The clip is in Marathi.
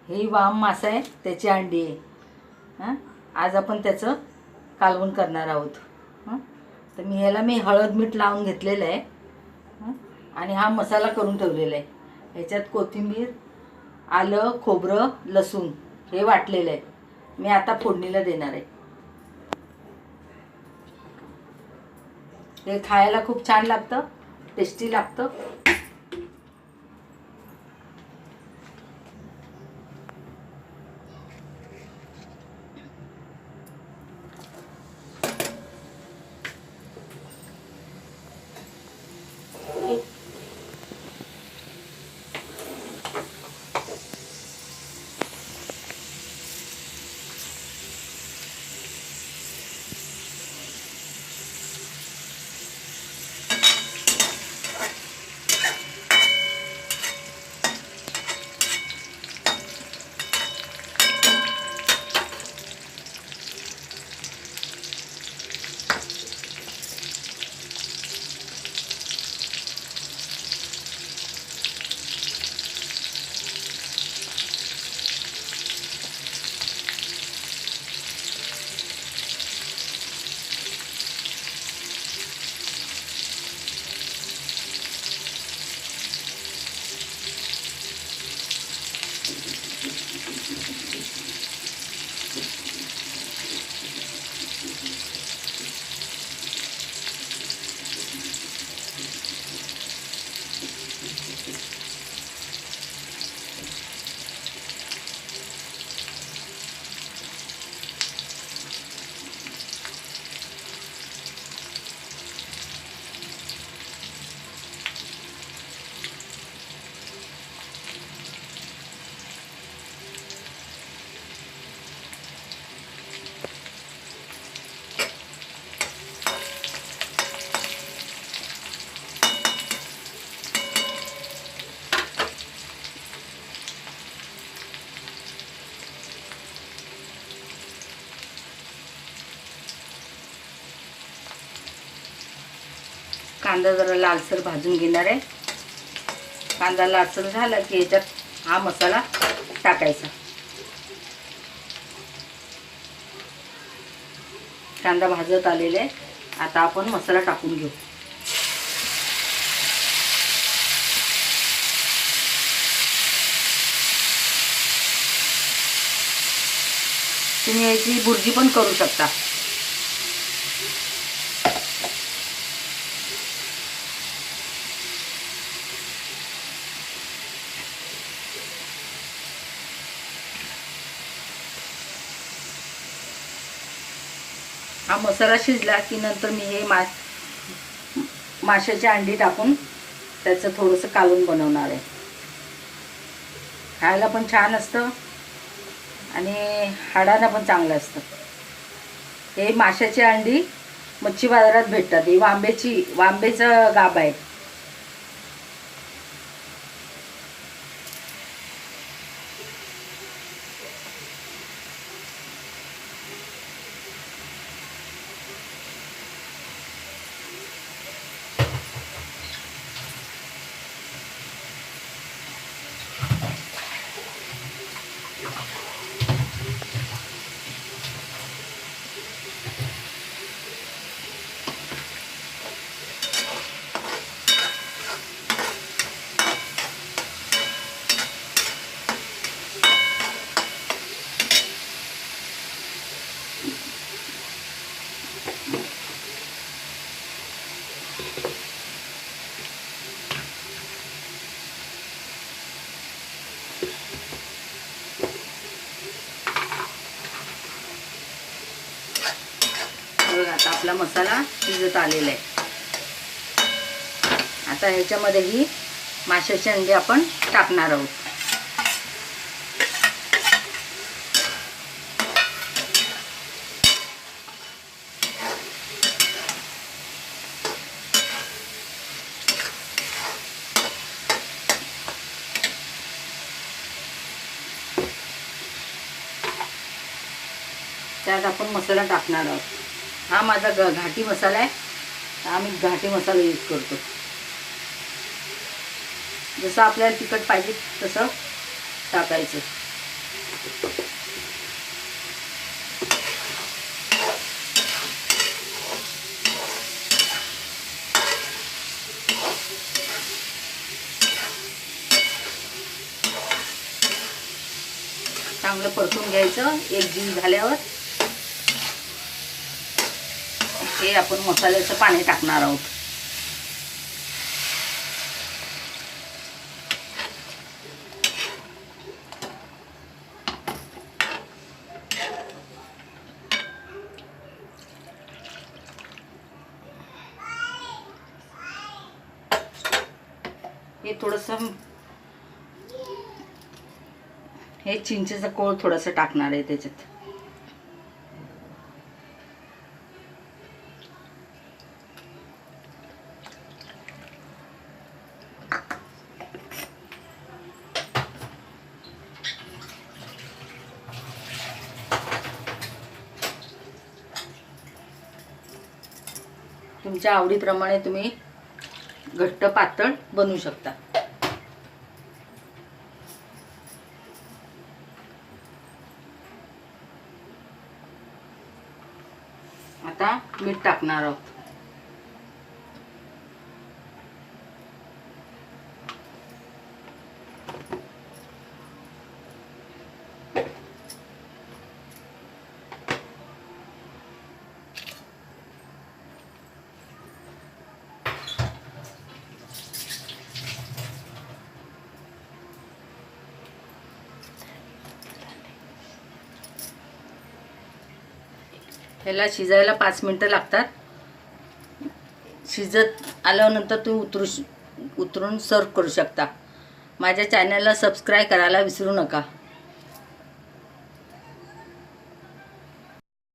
ही वाम मासा आहे, त्याची अंडी आहे। हां, आज आपण त्याचं कालवण करणार आहोत। तर मी हळद मीठ लावून घेतलेलं आहे आणि हा मसाला करून ठेवलेला आहे। ह्याच्यात कोथिंबीर, आलं, खोबरं, लसूण हे वाटलेलं आहे। मी आता फोडणीला देणार आहे। हे खायला खूप छान लागतं, टेस्टी लागतं। कांदा जरा लालसर भाजून घेणार आहे। कांदा लालसर झाला की याच्यात हा मसाला टाकायचा। कांदा भाजत आलेला आहे, आता आपण मसाला टाकून घेऊ। तुम्ही याची भुर्जी पण करू शकता। हा मसाला शिजला की नंतर मी हे माशाची अंडी टाकून त्याचं थोडंसं कालवण बनवणार आहे। खायला पण छान असतं आणि हाडांना पण चांगलं असतं। हे माशाची अंडी मच्छी बाजारात भेटतात। ही वांबेचं गाभ आहे। आता आपला मसाला शिजत आलेला आहे। आता ह्याच्यामध्ये ही माशाची अंडी आपण टाकणार आहोत। त्यात आपण मसाला टाकणार आहोत। हा माझा घाटी मसाला आहे। आम्ही घाटी मसाला यूज करतो। जसं आपल्याला तिखट पाहिजे तसं टाकायचं। चांगलं परतून घ्यायचं. एक जीव झाल्यावर हे आपण मसाल्याचं पाणी टाकणार आहोत. हे थोडंसं हे चिंचेचं कोळ थोडंसं टाकणार आहे त्याच्यात. तुमच्या आवडीप्रमाणे तुम्ही घट्ट पातळ बनवू शकता. आता मीठ टाकणार आहोत. ह्याला शिजायला 5 मिनटं लागतात. शिजत आल्यानंतर तुम्ही उतरून सर्व करू शकता. माझ्या चॅनलला सबस्क्राईब करायला विसरू नका.